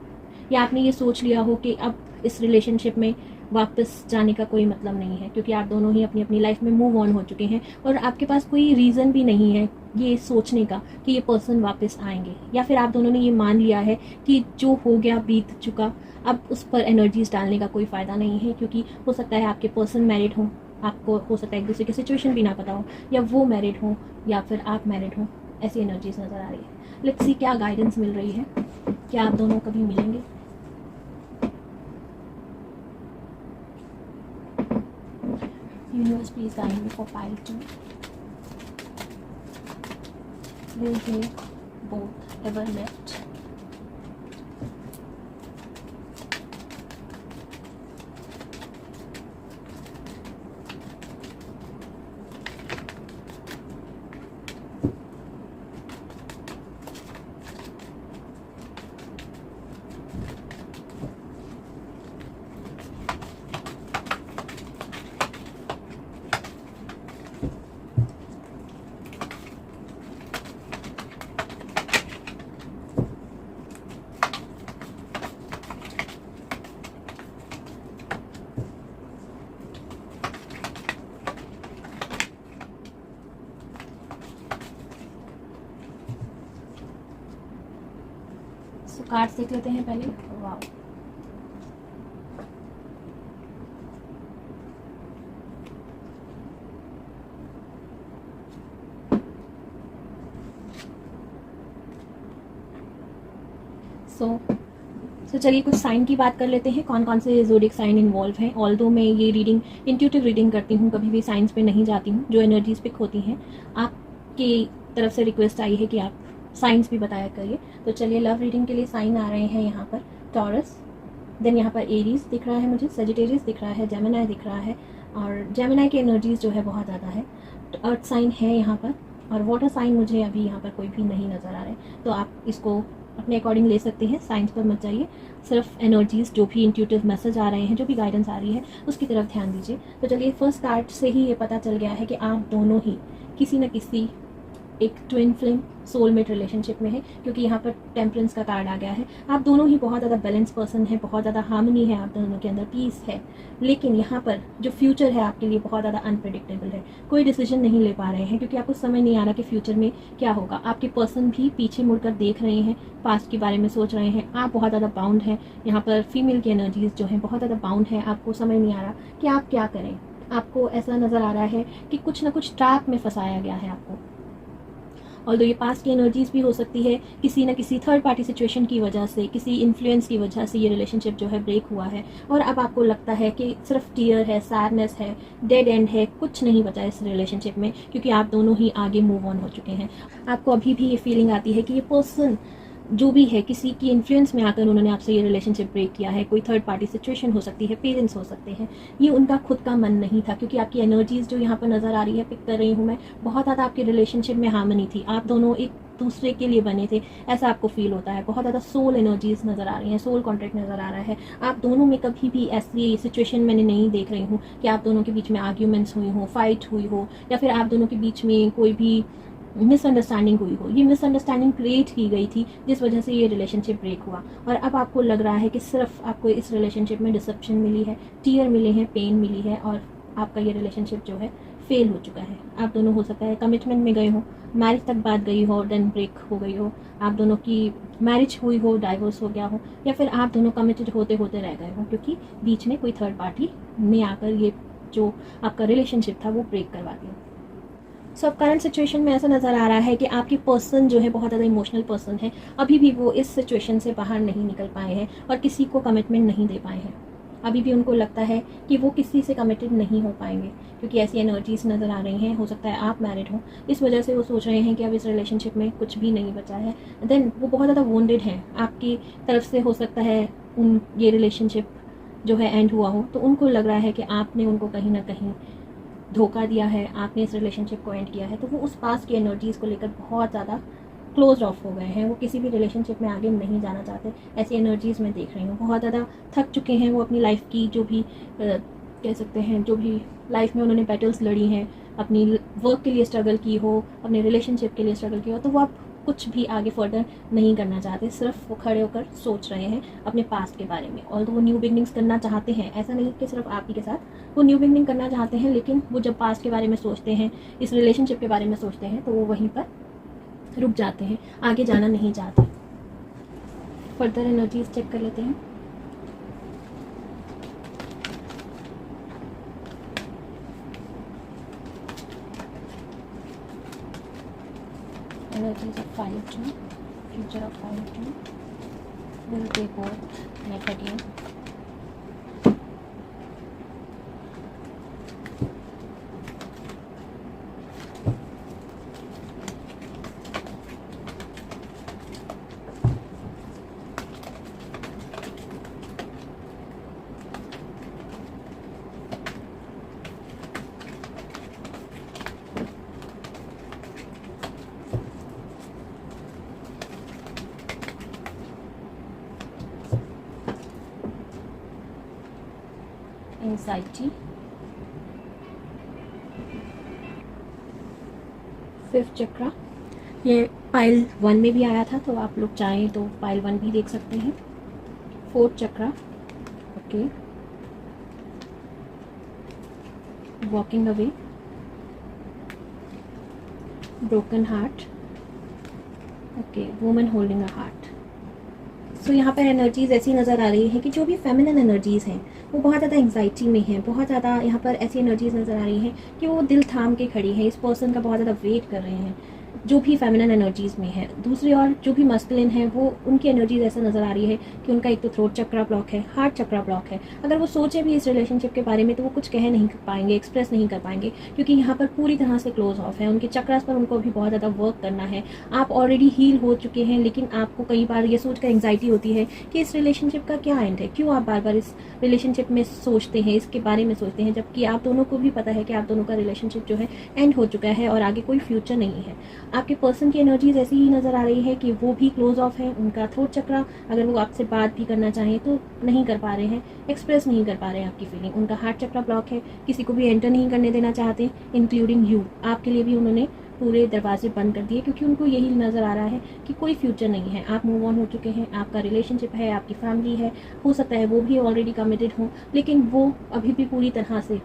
या आपने ये सोच लिया हो कि अब इस रिलेशनशिप में वापस जाने का कोई मतलब नहीं है, क्योंकि आप दोनों ही अपनी अपनी लाइफ में मूव ऑन हो चुके हैं, और आपके पास कोई रीज़न भी नहीं है ये सोचने का कि ये पर्सन वापस आएंगे। या फिर आप दोनों ने ये मान लिया है कि जो हो गया बीत चुका, अब उस पर एनर्जीज डालने का कोई फ़ायदा नहीं है, क्योंकि हो सकता है आपके पर्सन मैरिड हों, आपको हो सकता है एक दूसरे की सिचुएशन भी ना पता हो, या वो मैरिड हो या फिर आप मैरिड हो। ऐसी एनर्जीज नज़र आ रही है। लेट्स सी क्या गाइडेंस मिल रही है, क्या आप दोनों कभी मिलेंगे। Universe, please guide me for pile 2. Will they both ever met? So cards देख लेते हैं पहले। वाओ, सो चलिए कुछ साइन की बात कर लेते हैं, कौन कौन से ज़ोडिक साइन इन्वॉल्व हैं। ऑल्दो मैं ये रीडिंग इंट्यूटिव रीडिंग करती हूँ, कभी भी साइंस पे नहीं जाती हूँ। जो एनर्जीज पिक होती हैं आपकी तरफ से रिक्वेस्ट आई है कि आप साइंस भी बताया करिए। तो चलिए लव रीडिंग के लिए साइन आ रहे हैं यहाँ पर टॉरस, देन यहाँ पर एरीज दिख रहा है मुझे, सेजिटेरियस दिख रहा है, जेमिनाई दिख रहा है, और जेमिनाई की एनर्जीज जो है बहुत ज़्यादा है। तो अर्थ साइन है यहाँ पर, और वाटर साइन मुझे अभी यहाँ पर कोई भी नहीं नज़र आ रहे, तो आप इसको अपने अकॉर्डिंग ले सकते हैं, साइंस पर मत जाइए, सिर्फ एनर्जीज जो भी इंट्यूटिव मैसेज आ रहे हैं, जो भी गाइडेंस आ रही है उसकी तरफ ध्यान दीजिए। तो चलिए फर्स्ट कार्ड से ही ये पता चल गया है कि आप दोनों ही किसी न किसी एक ट्विन फ्लेम सोलमेट रिलेशनशिप में है, क्योंकि यहाँ पर टेम्परेंस का कार्ड आ गया है। आप दोनों ही बहुत ज़्यादा बैलेंस पर्सन है, बहुत ज़्यादा हार्मनी है आप दोनों के अंदर, पीस है। लेकिन यहाँ पर जो फ्यूचर है आपके लिए बहुत ज़्यादा अनप्रेडिक्टेबल है। कोई डिसीजन नहीं ले पा रहे हैं, क्योंकि आपको समझ नहीं आ रहा कि फ्यूचर में क्या होगा। आपके पर्सन भी पीछे मुड़कर देख रहे हैं, पास्ट के बारे में सोच रहे हैं। आप बहुत ज़्यादा बाउंड हैं। यहाँ पर फीमेल की एनर्जीज जो है बहुत ज़्यादा बाउंड है। आपको समझ नहीं आ रहा कि आप क्या करें। आपको ऐसा नज़र आ रहा है कि कुछ ना कुछ ट्रैप में फंसाया गया है आपको। ऑल्दो ये पास्ट की एनर्जीज भी हो सकती है, किसी न किसी थर्ड पार्टी सिचुएशन की वजह से, किसी इन्फ्लुएंस की वजह से ये रिलेशनशिप जो है ब्रेक हुआ है, और अब आपको लगता है कि सिर्फ टीयर है, सैडनेस है, डेड एंड है, कुछ नहीं बचा इस रिलेशनशिप में, क्योंकि आप दोनों ही आगे मूव ऑन हो चुके हैं। आपको अभी भी ये फीलिंग आती है कि ये पर्सन जो भी है, किसी की इन्फ्लुएंस में आकर उन्होंने आपसे ये रिलेशनशिप ब्रेक किया है। कोई थर्ड पार्टी सिचुएशन हो सकती है, पेरेंट्स हो सकते हैं। ये उनका खुद का मन नहीं था, क्योंकि आपकी एनर्जीज जो यहाँ पर नज़र आ रही है, पिक कर रही हूँ मैं, बहुत ज़्यादा आपके रिलेशनशिप में हार्मनी थी। आप दोनों एक दूसरे के लिए बने थे, ऐसा आपको फील होता है। बहुत ज़्यादा सोल एनर्जीज नज़र आ रही हैं, सोल कॉन्ट्रैक्ट नज़र आ रहा है। आप दोनों में कभी भी ऐसी सिचुएशन मैंने नहीं देख रही हूँ कि आप दोनों के बीच में आर्ग्यूमेंट्स हुई हो, फाइट हुई हो, या फिर आप दोनों के बीच में कोई भी मिसअंडरस्टैंडिंग हुई हो। ये मिसअंडरस्टैंडिंग क्रिएट की गई थी, जिस वजह से ये रिलेशनशिप ब्रेक हुआ। और अब आपको लग रहा है कि सिर्फ आपको इस रिलेशनशिप में डिसेप्शन मिली है, टीयर मिले हैं, पेन मिली है, और आपका ये रिलेशनशिप जो है फेल हो चुका है। आप दोनों हो सकता है कमिटमेंट में गए हो, मैरिज तक बात गई हो, देन ब्रेक हो गई हो। आप दोनों की मैरिज हुई हो, डाइवोर्स हो गया हो, या फिर आप दोनों कमिटेड होते होते रह गए हो, क्योंकि बीच में कोई थर्ड पार्टी ने आकर ये जो आपका रिलेशनशिप था वो ब्रेक करवा दिया। सो अब करंट सिचुएशन में ऐसा नज़र आ रहा है कि आपकी पर्सन जो है बहुत ज़्यादा इमोशनल पर्सन है। अभी भी वो इस सिचुएशन से बाहर नहीं निकल पाए हैं और किसी को कमिटमेंट नहीं दे पाए हैं। अभी भी उनको लगता है कि वो किसी से कमिटेड नहीं हो पाएंगे, क्योंकि ऐसी एनर्जीज नज़र आ रही हैं। हो सकता है आप मैरिड हो, इस वजह से वो सोच रहे हैं कि अब इस रिलेशनशिप में कुछ भी नहीं बचा है। देन वो बहुत ज़्यादा वोंडेड हैं आपकी तरफ से। हो सकता है ये रिलेशनशिप जो है एंड हुआ हो, तो उनको लग रहा है कि आपने उनको कहीं ना कहीं धोखा दिया है, आपने इस रिलेशनशिप को एंड किया है। तो वो उस पास्ट की एनर्जीज़ को लेकर बहुत ज़्यादा क्लोज ऑफ हो गए हैं। वो किसी भी रिलेशनशिप में आगे नहीं जाना चाहते। ऐसी एनर्जीज़ मैं देख रही हूँ। बहुत ज़्यादा थक चुके हैं वो अपनी लाइफ की, जो भी कह सकते हैं, जो भी लाइफ में उन्होंने बैटल्स लड़ी हैं, अपनी वर्क के लिए स्ट्रगल की हो, अपने रिलेशनशिप के लिए स्ट्रगल की हो, तो वो अब कुछ भी आगे फर्दर नहीं करना चाहते। सिर्फ वो खड़े होकर सोच रहे हैं अपने पास्ट के बारे में। और तो वो न्यू बिगनिंग्स करना चाहते हैं, ऐसा नहीं कि सिर्फ आप ही के साथ, वो न्यू बिगनिंग करना चाहते हैं। लेकिन वो जब पास्ट के बारे में सोचते हैं, इस रिलेशनशिप के बारे में सोचते हैं, तो वो वहीं पर रुक जाते हैं, आगे जाना नहीं चाहते। फर्दर एनर्जीज चेक कर लेते हैं। Energies of fire too, future of fire too. Will they both meet again? Anxiety, fifth chakra, ये पाइल 1 में भी आया था, तो आप लोग चाहें तो पाइल 1 भी देख सकते हैं। Fourth chakra, okay, walking away, broken heart, okay, woman holding a heart. So यहाँ पर एनर्जीज़ ऐसी नज़र आ रही है कि जो भी फेमिनिन एनर्जीज़ हैं वो बहुत ज़्यादा एंग्जाइटी में हैं। बहुत ज़्यादा यहाँ पर ऐसी एनर्जीज़ नज़र आ रही हैं कि वो दिल थाम के खड़ी हैं, इस पर्सन का बहुत ज़्यादा वेट कर रहे हैं, जो भी फेमिनिन एनर्जीज़ में है। दूसरी ओर जो भी मस्कुलिन है, वो उनकी एनर्जीज ऐसा नज़र आ रही है कि उनका एक तो थ्रोट चक्रा ब्लॉक है, हार्ट चक्रा ब्लॉक है। अगर वो सोचे भी इस रिलेशनशिप के बारे में, तो वो कुछ कह नहीं पाएंगे, एक्सप्रेस नहीं कर पाएंगे, क्योंकि यहाँ पर पूरी तरह से क्लोज ऑफ है। उनके चक्रास पर उनको अभी बहुत ज़्यादा वर्क करना है। आप ऑलरेडी हील हो चुके हैं, लेकिन आपको कई बार ये सोच कर एंग्जाइटी होती है कि इस रिलेशनशिप का क्या एंड है। क्यों आप बार बार इस रिलेशनशिप में सोचते हैं, इसके बारे में सोचते हैं, जबकि आप दोनों को भी पता है कि आप दोनों का रिलेशनशिप जो है एंड हो चुका है और आगे कोई फ्यूचर नहीं है। आपके पर्सन की एनर्जीज ऐसी ही नज़र आ रही है कि वो भी क्लोज ऑफ है। उनका थ्रोट चक्रा, अगर वो आपसे बात भी करना चाहें तो नहीं कर पा रहे हैं, एक्सप्रेस नहीं कर पा रहे हैं आपकी फीलिंग। उनका हार्ट चक्रा ब्लॉक है, किसी को भी एंटर नहीं करने देना चाहते, इंक्लूडिंग यू। आपके लिए भी उन्होंने पूरे दरवाजे बंद कर दिए, क्योंकि उनको यही नज़र आ रहा है कि कोई फ्यूचर नहीं है। आप मूव ऑन हो चुके हैं, आपका रिलेशनशिप है, आपकी फैमिली है, हो सकता है वो भी ऑलरेडी कमिटेड हो, लेकिन वो अभी भी पूरी तरह से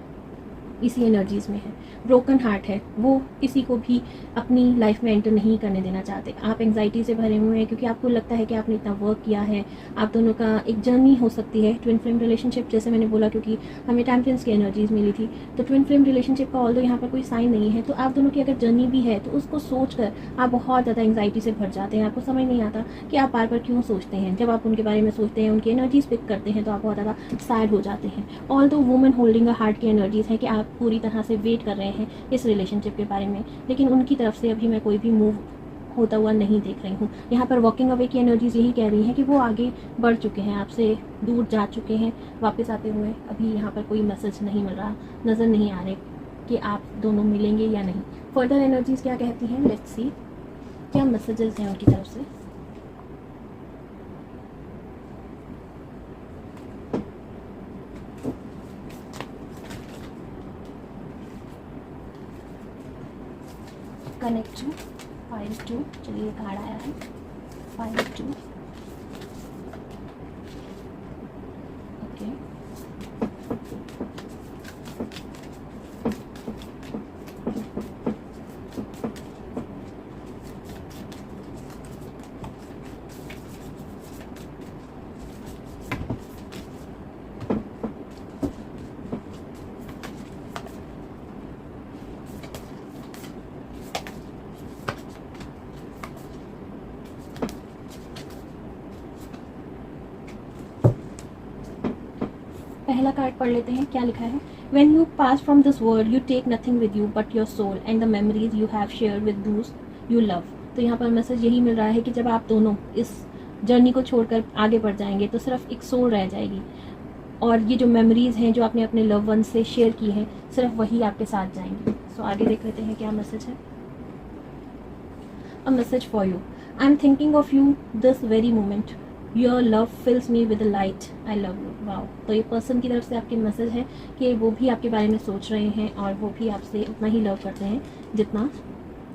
इसी एनर्जीज़ में है, ब्रोकन हार्ट है, वो किसी को भी अपनी लाइफ में एंटर नहीं करने देना चाहते। आप एंग्जाइटी से भरे हुए हैं क्योंकि आपको लगता है कि आपने इतना वर्क किया है। आप दोनों का एक जर्नी हो सकती है ट्विन फ्लेम रिलेशनशिप, जैसे मैंने बोला, क्योंकि हमें टैम्पियंस की एनर्जीज़ मिली थी। तो ट्विन फ्लेम रिलेशनशिप का ऑल्दो यहाँ पर कोई साइन नहीं है, तो आप दोनों की अगर जर्नी भी है तो उसको सोच कर आप बहुत ज़्यादा एंग्जाइटी से भर जाते हैं। आपको समझ नहीं आता कि आप बार बार क्यों सोचते हैं। जब आप उनके बारे में सोचते हैं, उनकी एनर्जीज पिक करते हैं, तो आप बहुत ज़्यादा सैड हो जाते हैं। Although women holding a heart की एनर्जीज़ है कि आप पूरी तरह से वेट कर रहे हैं इस रिलेशनशिप के बारे में, लेकिन उनकी तरफ से अभी मैं कोई भी मूव होता हुआ नहीं देख रही हूँ। यहाँ पर वॉकिंग अवे की एनर्जीज़ यही कह रही हैं कि वो आगे बढ़ चुके हैं, आपसे दूर जा चुके हैं। वापस आते हुए अभी यहाँ पर कोई मैसेज नहीं मिल रहा, नज़र नहीं आ रहे कि आप दोनों मिलेंगे या नहीं। फर्दर एनर्जीज़ क्या कहती हैं, लेट्स सी क्या मैसेजेस हैं उनकी तरफ से। कनेक्ट टू 5-2, चलिए कार्ड आया है 5-2। ओके, पहला कार्ड पढ़ लेते हैं, क्या लिखा है। When you pass from this world, you take nothing with you but your soul and the memories you have shared with those you love। तो यहाँ पर मैसेज यही मिल रहा है कि जब आप दोनों इस जर्नी को छोड़कर आगे बढ़ जाएंगे तो सिर्फ एक सोल रह जाएगी, और ये जो मेमोरीज़ हैं जो आपने अपने लव वन से शेयर की हैं, सिर्फ वही आपके साथ जाएंगी। सो आगे देख लेते हैं क्या मैसेज है। A message for you, I am thinking of you this very moment, your love fills me with light, I love you. Wow, तो ये पर्सन की तरफ से आपके मैसेज है कि वो भी आपके बारे में सोच रहे हैं और वो भी आपसे उतना ही लव करते हैं जितना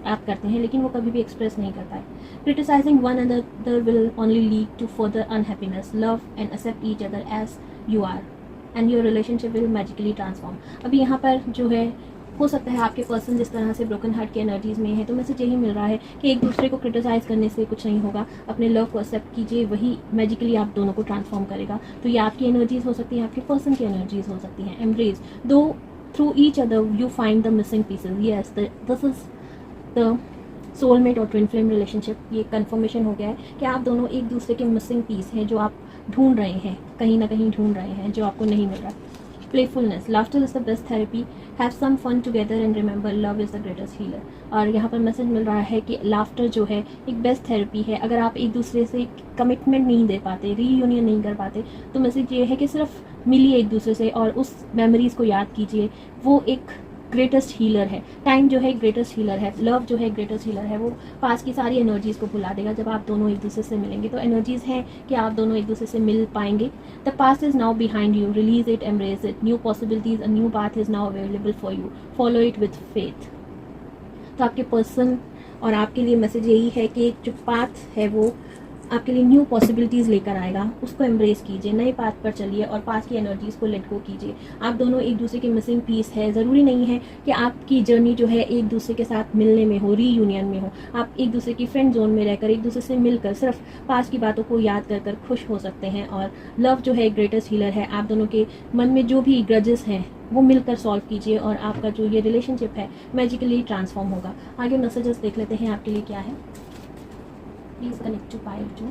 आप करते हैं, लेकिन वो कभी भी एक्सप्रेस नहीं कर पाए। Criticising one another will only lead to further unhappiness, love and accept each other as you are and your relationship will magically transform. अभी यहाँ पर जो है, हो सकता है आपके पर्सन जिस तरह से ब्रोकन हार्ट की एनर्जीज़ में है, तो मैसेज यही मिल रहा है कि एक दूसरे को क्रिटिसाइज़ करने से कुछ नहीं होगा। अपने लव को एक्सेप्ट कीजिए, वही मैजिकली आप दोनों को ट्रांसफॉर्म करेगा। तो ये आपकी एनर्जीज़ हो सकती हैं, आपके पर्सन की एनर्जीज़ हो सकती हैं। एम्ब्रेस दो through each other you find the missing pieces, yes this is the soulmate और ट्विन फ्लेम रिलेशनशिप। ये कंफर्मेशन हो गया है कि आप दोनों एक दूसरे के मिसिंग पीस हैं जो आप ढूंढ रहे हैं, कहीं ना कहीं ढूंढ रहे हैं, जो आपको नहीं मिल रहा। Playfulness, laughter is the best therapy, have some fun together and remember love is the greatest healer. और यहाँ पर मैसेज मिल रहा है कि लाफ्टर जो है एक बेस्ट थेरेपी है। अगर आप एक दूसरे से कमिटमेंट नहीं दे पाते, रीयूनियन नहीं कर पाते, तो मैसेज ये है कि सिर्फ मिलिए एक दूसरे से और उस मेमोरीज़ को याद कीजिए। वो एक ग्रेटेस्ट हीलर है। टाइम जो है ग्रेटेस्ट हीलर है, लव जो है ग्रेटेस्ट हीलर है। वो पास की सारी एनर्जीज़ को भुला देगा जब आप दोनों एक दूसरे से मिलेंगे। तो एनर्जीज़ हैं कि आप दोनों एक दूसरे से मिल पाएंगे। The past is now behind you, release it, embrace it, new possibilities, a new path is now available for you, follow it with faith. तो आपके पर्सन और आपके लिए मैसेज यही है कि एक जो पाथ है वो आपके लिए न्यू पॉसिबिलिटीज़ लेकर आएगा, उसको एम्ब्रेस कीजिए, नए पाथ पर चलिए और पास की एनर्जीज़ को लेट गो कीजिए। आप दोनों एक दूसरे के मिसिंग पीस है। ज़रूरी नहीं है कि आपकी जर्नी जो है एक दूसरे के साथ मिलने में हो, रीयूनियन में हो। आप एक दूसरे की फ्रेंड जोन में रहकर, एक दूसरे से मिलकर, सिर्फ पास की बातों को याद कर कर खुश हो सकते हैं। और लव जो है ग्रेटेस्ट हीलर है। आप दोनों के मन में जो भी ग्रजेस हैं वो मिलकर सॉल्व कीजिए और आपका जो ये रिलेशनशिप है मैजिकली ट्रांसफॉर्म होगा। आगे मैसेजेस देख लेते हैं आपके लिए क्या है। Please connect to 5-2।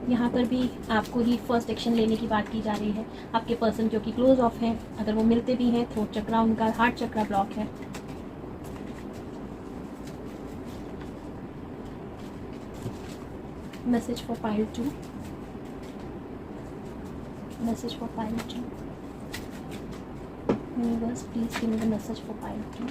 यहाँ पर भी आपको ही फर्स्ट एक्शन लेने की बात की जा रही है। आपके पर्सन जो कि क्लोज ऑफ हैं, अगर वो मिलते भी हैं, थ्रोट चक्रा उनका, हार्ट चक्रा ब्लॉक है। Message for 5-2, message for 5-2। Universe please give me the message for 5-2।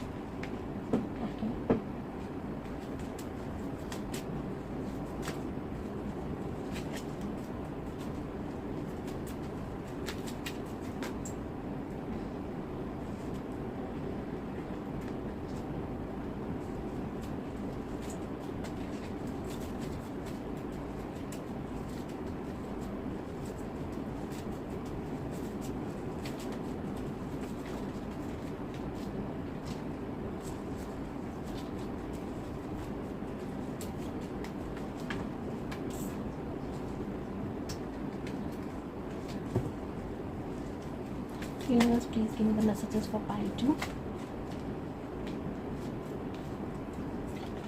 Universe, please give me the messages for pile 2.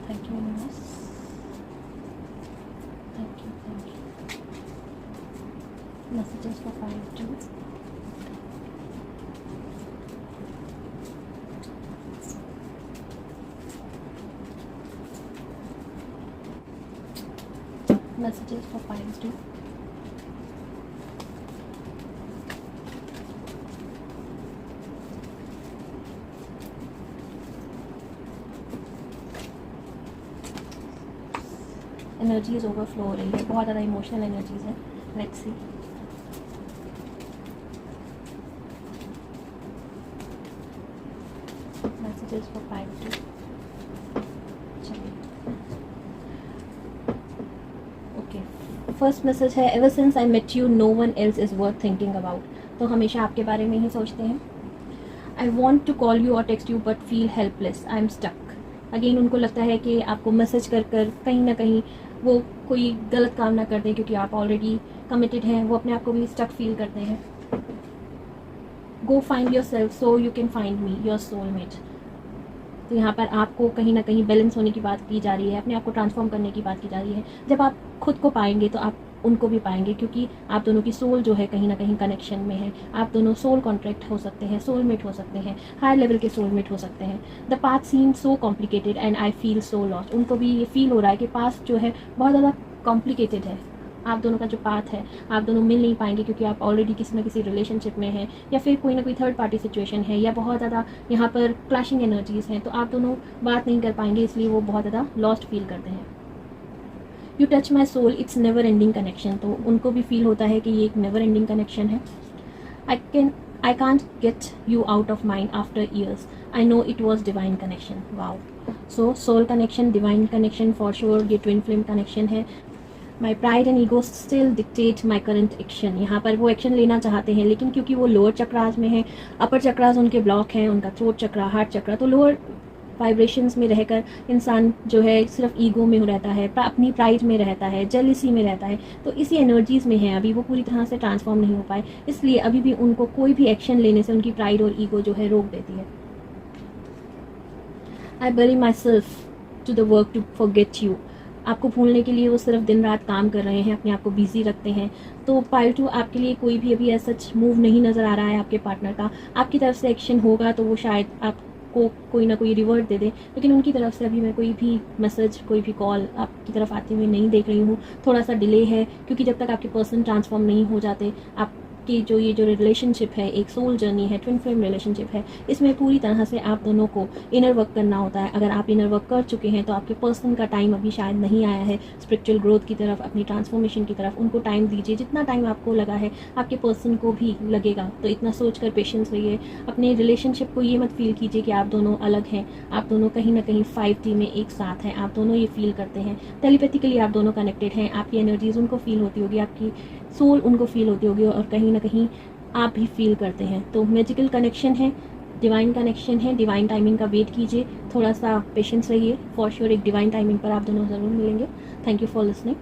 Thank you, universe. Thank you. Messages for pile 2. Messages for pile 2. Energies overflow हो रही है, बहुत ज़्यादा emotional energies है. Let's see. Messages for pile 2. चलिए, okay. First message है, ever since I met you no one else is worth thinking about. तो हमेशा आपके बारे में ही सोचते हैं. I want to call you और text you but feel helpless, I am stuck. Again उनको लगता है कि आपको मैसेज कर कहीं ना कहीं वो कोई गलत काम ना कर दें, क्योंकि आप ऑलरेडी कमिटेड हैं. वो अपने आप को भी स्टक फील करते हैं. Go find your self so you can find me your soulmate. तो यहाँ पर आपको कहीं ना कहीं बैलेंस होने की बात की जा रही है, अपने आप को ट्रांसफॉर्म करने की बात की जा रही है. जब आप खुद को पाएंगे तो आप उनको भी पाएंगे, क्योंकि आप दोनों की सोल जो है कहीं ना कहीं कनेक्शन में है. आप दोनों सोल कॉन्ट्रैक्ट हो सकते हैं, सोलमेट हो सकते हैं, हायर लेवल के सोलमेट हो सकते हैं. The path seem so complicated and I feel so lost. उनको भी ये फील हो रहा है कि पास्ट जो है बहुत ज़्यादा कॉम्प्लिकेटेड है. आप दोनों का जो पाथ है, आप दोनों मिल नहीं पाएंगे, क्योंकि आप ऑलरेडी किसी न किसी रिलेशनशिप में हैं, या फिर कोई ना कोई थर्ड पार्टी सिचुएशन है, या बहुत ज़्यादा यहाँ पर क्लैशिंग एनर्जीज़ हैं. तो आप दोनों बात नहीं कर पाएंगे, इसलिए वो बहुत ज़्यादा लॉस्ट फील करते हैं. You touch my soul, it's never ending connection. तो उनको भी फील होता है कि ये एक नेवर एंडिंग कनेक्शन है. I can't get you out of mind after years, I know it was divine connection. Wow. So soul connection, divine connection for sure. ये ट्विन फ्लेम कनेक्शन है. My pride and ego still dictate my current action. यहाँ पर वो action लेना चाहते हैं, लेकिन क्योंकि वो लोअर चक्रास में है, अपर चक्रास उनके ब्लॉक हैं, उनका थ्रोट चक्रा, हार्ट चक्रा. तो लोअर वाइब्रेशंस में रहकर इंसान जो है सिर्फ ईगो में रहता है, अपनी प्राइड में रहता है, जेलिसी में रहता है. तो इसी एनर्जीज़ में है अभी. वो पूरी तरह से ट्रांसफॉर्म नहीं हो पाए, इसलिए अभी भी उनको कोई भी एक्शन लेने से उनकी प्राइड और ईगो जो है रोक देती है. I bury my self to the work to forget you. आपको भूलने के लिए वो सिर्फ दिन रात काम कर रहे हैं, अपने आप को बिजी रखते हैं. तो पाइल 2 आपके लिए कोई भी अभी ऐसा मूव नहीं नज़र आ रहा है आपके पार्टनर का. आपकी तरफ से एक्शन होगा तो वो शायद आपको कोई ना कोई रिवर्ट दे दे, लेकिन उनकी तरफ से अभी मैं कोई भी मैसेज, कोई भी कॉल आपकी तरफ आती हुई नहीं देख रही हूँ. थोड़ा सा डिले है, क्योंकि जब तक आपके पर्सन ट्रांसफॉर्म नहीं हो जाते, आप कि जो ये जो रिलेशनशिप है, एक सोल जर्नी है, ट्विन फ्लेम रिलेशनशिप है, इसमें पूरी तरह से आप दोनों को इनर वर्क करना होता है. अगर आप इनर वर्क कर चुके हैं तो आपके पर्सन का टाइम अभी शायद नहीं आया है स्पिरिचुअल ग्रोथ की तरफ, अपनी ट्रांसफॉर्मेशन की तरफ. उनको टाइम दीजिए, जितना टाइम आपको लगा है आपके पर्सन को भी लगेगा. तो इतना सोच कर पेशेंस रहिए. अपने रिलेशनशिप को ये मत फील कीजिए कि आप दोनों अलग हैं. आप दोनों कहीं ना कहीं 5D में एक साथ हैं. आप दोनों ये फील करते हैं. टेलीपैथिकली आप दोनों कनेक्टेड हैं. आपकी एनर्जीज उनको फील होती होगी, आपकी सोल उनको फील होती होगी, और कहीं ना कहीं आप भी फील करते हैं. तो मैजिकल कनेक्शन है, डिवाइन कनेक्शन है. डिवाइन टाइमिंग का वेट कीजिए, थोड़ा सा पेशेंस रहिए. फॉर श्योर एक डिवाइन टाइमिंग पर आप दोनों ज़रूर मिलेंगे. Thank you for listening.